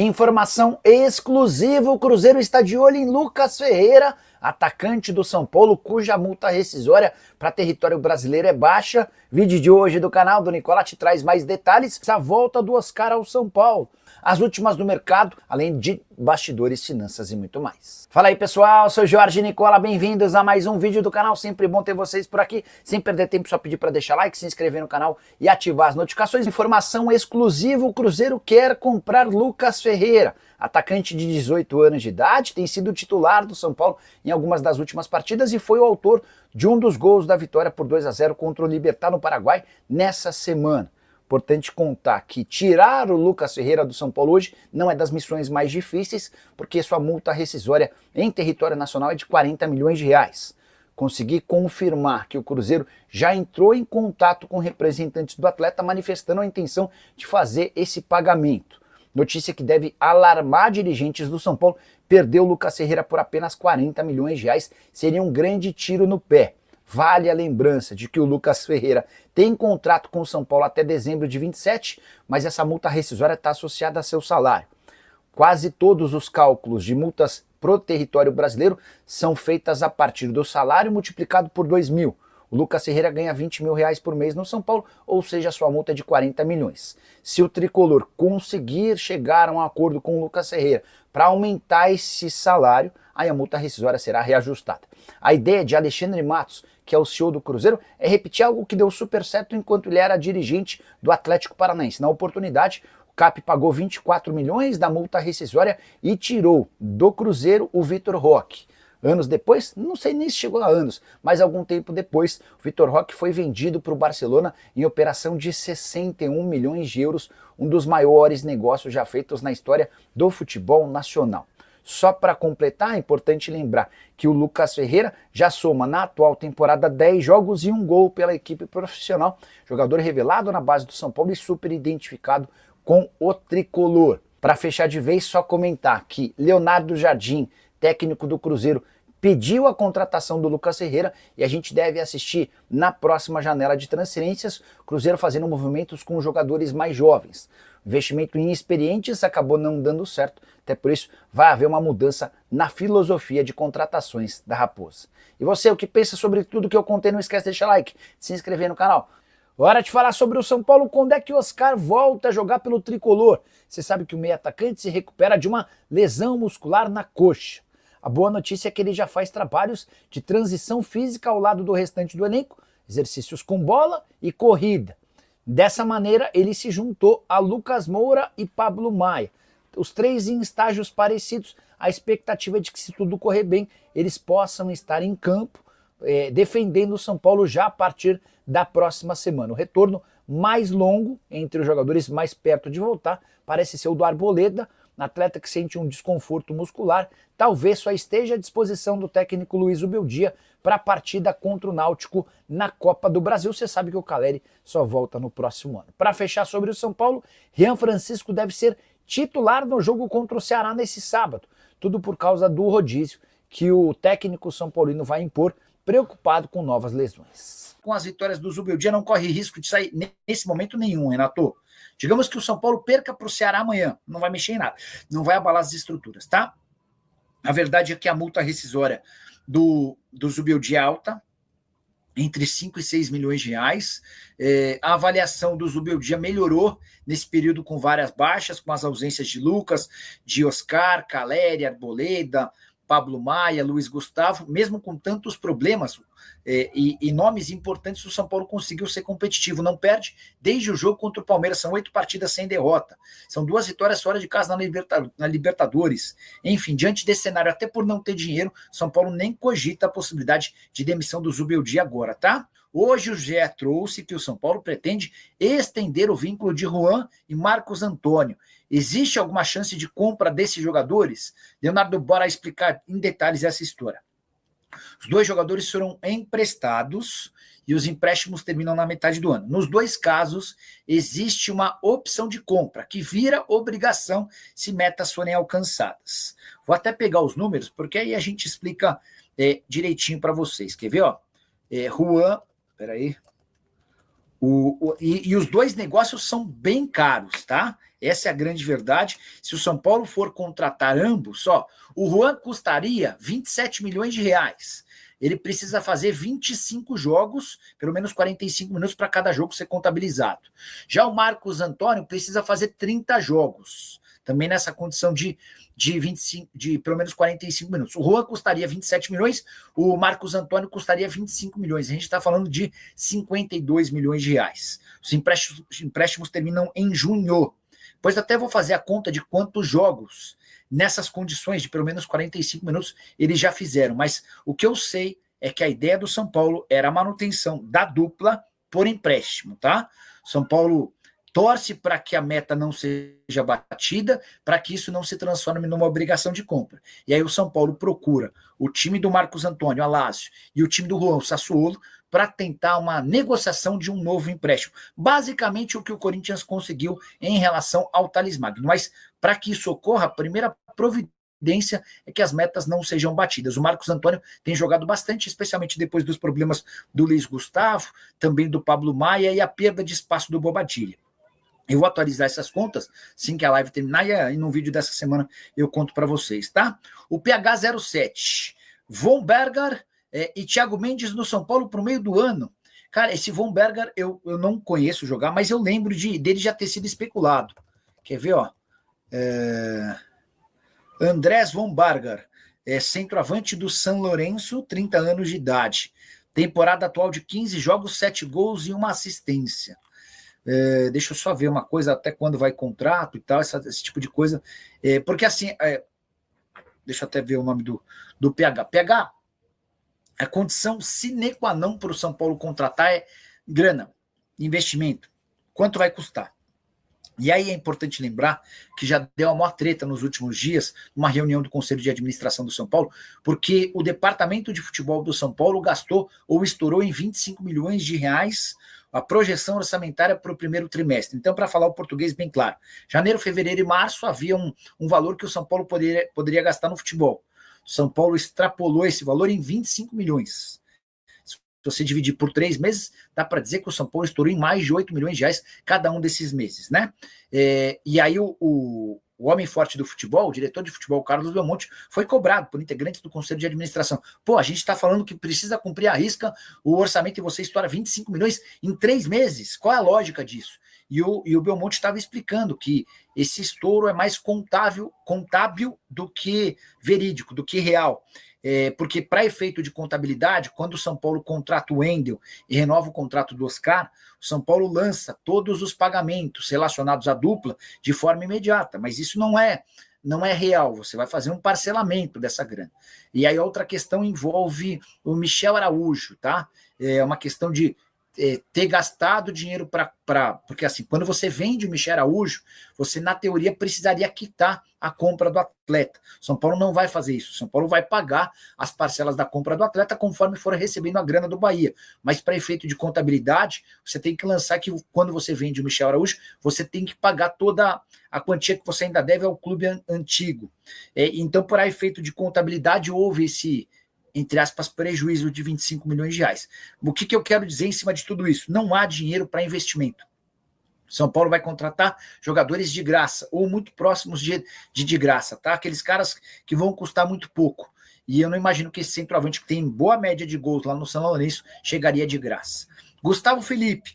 Informação exclusiva: o Cruzeiro está de olho em Lucas Ferreira, atacante do São Paulo, cuja multa rescisória para território brasileiro é baixa. Vídeo de hoje do canal do Nicola te traz mais detalhes. A volta do Oscar ao São Paulo, as últimas do mercado, além de bastidores, finanças e muito mais. Fala aí pessoal, sou Jorge Nicola, bem-vindos a mais um vídeo do canal, sempre bom ter vocês por aqui. Sem perder tempo, só pedir para deixar like, se inscrever no canal e ativar as notificações. Informação exclusiva: o Cruzeiro quer comprar Lucas Ferreira, atacante de 18 anos de idade, tem sido titular do São Paulo em algumas das últimas partidas e foi o autor de um dos gols da vitória por 2-0 contra o Libertad no Paraguai nessa semana. Importante contar que tirar o Lucas Ferreira do São Paulo hoje não é das missões mais difíceis, porque sua multa rescisória em território nacional é de 40 milhões de reais. Consegui confirmar que o Cruzeiro já entrou em contato com representantes do atleta manifestando a intenção de fazer esse pagamento. Notícia que deve alarmar dirigentes do São Paulo: perder o Lucas Ferreira por apenas 40 milhões de reais seria um grande tiro no pé. Vale a lembrança de que o Lucas Ferreira tem contrato com o São Paulo até dezembro de 27, mas essa multa rescisória está associada a seu salário. Quase todos os cálculos de multas pro território brasileiro são feitas a partir do salário multiplicado por 2.000. O Lucas Ferreira ganha 20 mil reais por mês no São Paulo, ou seja, a sua multa é de 40 milhões. Se o tricolor conseguir chegar a um acordo com o Lucas Ferreira para aumentar esse salário, aí a multa rescisória será reajustada. A ideia de Alexandre Matos, que é o CEO do Cruzeiro, é repetir algo que deu super certo enquanto ele era dirigente do Atlético Paranaense. Na oportunidade, o CAP pagou 24 milhões da multa rescisória e tirou do Cruzeiro o Vitor Roque. Anos depois, não sei nem se chegou a anos, mas algum tempo depois, o Vitor Roque foi vendido para o Barcelona em operação de 61 milhões de euros, um dos maiores negócios já feitos na história do futebol nacional. Só para completar, é importante lembrar que o Lucas Ferreira já soma na atual temporada 10 jogos e 1 gol pela equipe profissional, jogador revelado na base do São Paulo e super identificado com o tricolor. Para fechar de vez, só comentar que Leonardo Jardim, técnico do Cruzeiro, pediu a contratação do Lucas Ferreira e a gente deve assistir na próxima janela de transferências o Cruzeiro fazendo movimentos com jogadores mais jovens. O investimento em experientes acabou não dando certo, até por isso vai haver uma mudança na filosofia de contratações da Raposa. E você, o que pensa sobre tudo que eu contei? Não esquece de deixar like, de se inscrever no canal. Hora de falar sobre o São Paulo. Quando é que o Oscar volta a jogar pelo tricolor? Você sabe que o meio atacante se recupera de uma lesão muscular na coxa. A boa notícia é que ele já faz trabalhos de transição física ao lado do restante do elenco, exercícios com bola e corrida. Dessa maneira, ele se juntou a Lucas Moura e Pablo Maia. Os três em estágios parecidos. A expectativa é de que, se tudo correr bem, eles possam estar em campo defendendo o São Paulo já a partir da próxima semana. O retorno mais longo entre os jogadores mais perto de voltar parece ser o do Arboleda, atleta que sente um desconforto muscular, talvez só esteja à disposição do técnico Luiz Ubeldia para a partida contra o Náutico na Copa do Brasil. Você sabe que o Caleri só volta no próximo ano. Para fechar sobre o São Paulo, Rian Francisco deve ser titular no jogo contra o Ceará nesse sábado, tudo por causa do rodízio que o técnico são paulino vai impor, preocupado com novas lesões. Com as vitórias do Zubeldia não corre risco de sair nesse momento nenhum, Renato. Digamos que o São Paulo perca para o Ceará amanhã, não vai mexer em nada, não vai abalar as estruturas, tá? A verdade é que a multa rescisória do Zubeldia é alta, entre 5 e 6 milhões de reais. A avaliação do Zubeldia melhorou nesse período com várias baixas, com as ausências de Lucas, de Oscar, Caleri, Arboleda, Pablo Maia, Luiz Gustavo. Mesmo com tantos problemas e nomes importantes, o São Paulo conseguiu ser competitivo, não perde desde o jogo contra o Palmeiras, são 8 partidas sem derrota, são 2 vitórias fora de casa na Libertadores. Enfim, diante desse cenário, até por não ter dinheiro, São Paulo nem cogita a possibilidade de demissão do Zubeldia agora, tá? Hoje o GE trouxe que o São Paulo pretende estender o vínculo de Juan e Marcos Antônio. Existe alguma chance de compra desses jogadores? Leonardo, bora explicar em detalhes essa história. Os 2 jogadores foram emprestados e os empréstimos terminam na metade do ano. Nos 2 casos, existe uma opção de compra que vira obrigação se metas forem alcançadas. Vou até pegar os números, porque aí a gente explica direitinho para vocês. Quer ver? Juan, peraí. E os dois negócios são bem caros, tá? Essa é a grande verdade. Se o São Paulo for contratar ambos, o Juan custaria 27 milhões de reais. Ele precisa fazer 25 jogos, pelo menos 45 minutos para cada jogo ser contabilizado. Já o Marcos Antônio precisa fazer 30 jogos, também nessa condição de pelo menos 45 minutos. O Juan custaria 27 milhões, o Marcos Antônio custaria 25 milhões. A gente está falando de 52 milhões de reais. Os empréstimos terminam em junho. Pois até vou fazer a conta de quantos jogos nessas condições de pelo menos 45 minutos eles já fizeram. Mas o que eu sei é que a ideia do São Paulo era a manutenção da dupla por empréstimo, tá? São Paulo torce para que a meta não seja batida, para que isso não se transforme numa obrigação de compra. E aí o São Paulo procura o time do Marcos Antônio, Alácio, e o time do Juan, o Sassuolo, para tentar uma negociação de um novo empréstimo. Basicamente o que o Corinthians conseguiu em relação ao Thales Magno. Mas para que isso ocorra, a primeira providência é que as metas não sejam batidas. O Marcos Antônio tem jogado bastante, especialmente depois dos problemas do Luiz Gustavo, também do Pablo Maia e a perda de espaço do Bobadilha. Eu vou atualizar essas contas assim que a live terminar e no vídeo dessa semana eu conto para vocês, tá? O PH07, Von Berger e Thiago Mendes no São Paulo para o meio do ano. Cara, esse Von Berger eu não conheço jogar, mas eu lembro dele já ter sido especulado. Quer ver, ó? Andrés Von Berger, centroavante do São Lourenço, 30 anos de idade. Temporada atual de 15 jogos, 7 gols e 1 assistência. Deixa eu só ver uma coisa, até quando vai contrato e tal, esse tipo de coisa. Porque assim, deixa eu até ver o nome do PH. PH, a condição sine qua non para o São Paulo contratar é grana, investimento. Quanto vai custar? E aí é importante lembrar que já deu uma maior treta nos últimos dias, numa reunião do Conselho de Administração do São Paulo, porque o Departamento de Futebol do São Paulo gastou ou estourou em 25 milhões de reais a projeção orçamentária para o primeiro trimestre. Então, para falar o português bem claro, janeiro, fevereiro e março havia um valor que o São Paulo poderia gastar no futebol. O São Paulo extrapolou esse valor em 25 milhões. Se você dividir por 3 meses, dá para dizer que o São Paulo estourou em mais de 8 milhões de reais cada um desses meses, né? E aí o homem forte do futebol, o diretor de futebol, Carlos Belmonte, foi cobrado por integrantes do Conselho de Administração. Pô, a gente está falando que precisa cumprir a risca o orçamento e você estoura 25 milhões em 3 meses. Qual é a lógica disso? E o Belmonte estava explicando que esse estouro é mais contábil do que verídico, do que real. Porque para efeito de contabilidade, quando o São Paulo contrata o Wendel e renova o contrato do Oscar, o São Paulo lança todos os pagamentos relacionados à dupla de forma imediata, mas isso não é real, você vai fazer um parcelamento dessa grana. E aí outra questão envolve o Michel Araújo, tá? É uma questão de ter gastado dinheiro porque assim, quando você vende o Michel Araújo, você na teoria precisaria quitar a compra do atleta. São Paulo não vai fazer isso. São Paulo vai pagar as parcelas da compra do atleta conforme for recebendo a grana do Bahia. Mas para efeito de contabilidade, você tem que lançar que quando você vende o Michel Araújo, você tem que pagar toda a quantia que você ainda deve ao clube antigo. Então, por efeito de contabilidade, houve esse, entre aspas, prejuízo de 25 milhões de reais. O que eu quero dizer em cima de tudo isso? Não há dinheiro para investimento. São Paulo vai contratar jogadores de graça, ou muito próximos de graça, tá? Aqueles caras que vão custar muito pouco. E eu não imagino que esse centroavante que tem boa média de gols lá no São Lourenço chegaria de graça. Gustavo Felipe.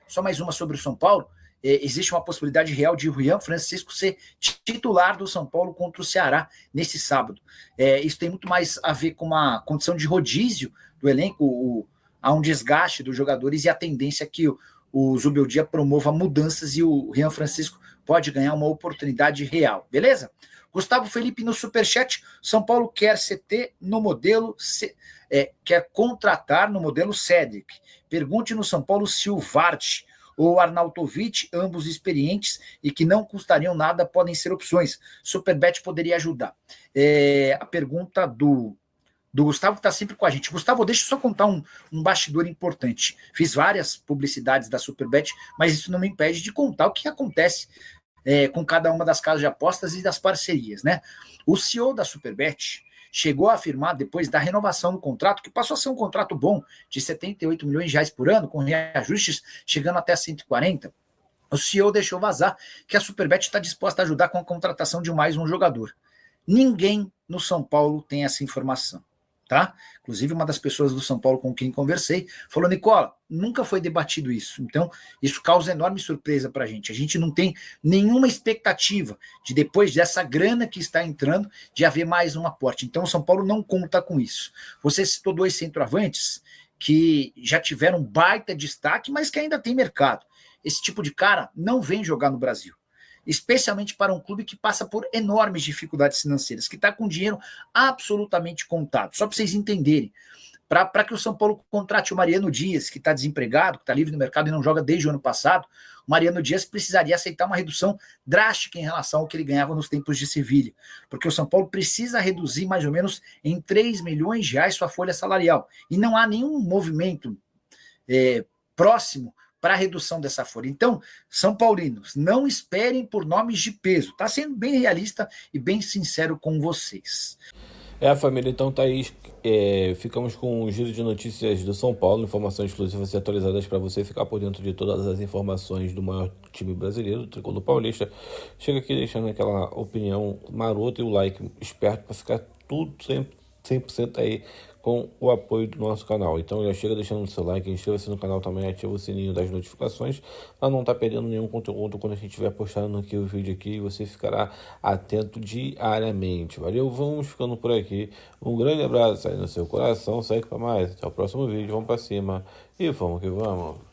Só mais uma sobre o São Paulo. Existe uma possibilidade real de o Rian Francisco ser titular do São Paulo contra o Ceará nesse sábado. Isso tem muito mais a ver com uma condição de rodízio do elenco, há um desgaste dos jogadores e a tendência que o Zubeldia promova mudanças e o Rian Francisco pode ganhar uma oportunidade real, beleza? Gustavo Felipe no Superchat, São Paulo quer CT no modelo, quer contratar no modelo Cedric. Pergunte no São Paulo se o Vart ou Arnautovic, ambos experientes e que não custariam nada, podem ser opções. Superbet poderia ajudar. A pergunta do Gustavo, que está sempre com a gente. Gustavo, deixa eu só contar um bastidor importante. Fiz várias publicidades da Superbet, mas isso não me impede de contar o que acontece com cada uma das casas de apostas e das parcerias, né? O CEO da Superbet chegou a afirmar, depois da renovação do contrato, que passou a ser um contrato bom, de 78 milhões de reais por ano, com reajustes chegando até 140, o CEO deixou vazar que a Superbet está disposta a ajudar com a contratação de mais um jogador. Ninguém no São Paulo tem essa informação, tá? Inclusive, uma das pessoas do São Paulo com quem conversei falou: Nicola, nunca foi debatido isso. Então, isso causa enorme surpresa para a gente. A gente não tem nenhuma expectativa de, depois dessa grana que está entrando, de haver mais um aporte. Então, o São Paulo não conta com isso. Você citou 2 centroavantes que já tiveram baita destaque, mas que ainda tem mercado. Esse tipo de cara não vem jogar no Brasil, especialmente para um clube que passa por enormes dificuldades financeiras, que está com dinheiro absolutamente contado. Só para vocês entenderem, para que o São Paulo contrate o Mariano Dias, que está desempregado, que está livre no mercado e não joga desde o ano passado, o Mariano Dias precisaria aceitar uma redução drástica em relação ao que ele ganhava nos tempos de Sevilha, porque o São Paulo precisa reduzir mais ou menos em 3 milhões de reais sua folha salarial, e não há nenhum movimento próximo para a redução dessa folha. Então, São Paulinos, não esperem por nomes de peso. Está sendo bem realista e bem sincero com vocês. Família, então tá aí, ficamos com um giro de notícias do São Paulo, informações exclusivas e atualizadas para você ficar por dentro de todas as informações do maior time brasileiro, do Tricolor Paulista. Chega aqui deixando aquela opinião marota e o like esperto para ficar tudo 100% aí com o apoio do nosso canal. Então já chega deixando o seu like, inscreva-se no canal também, ativa o sininho das notificações para não estar perdendo nenhum conteúdo quando a gente estiver postando aqui o vídeo aqui, e você ficará atento diariamente. Valeu, vamos ficando por aqui. Um grande abraço aí no seu coração, segue para mais. Até o próximo vídeo, vamos para cima e vamos que vamos.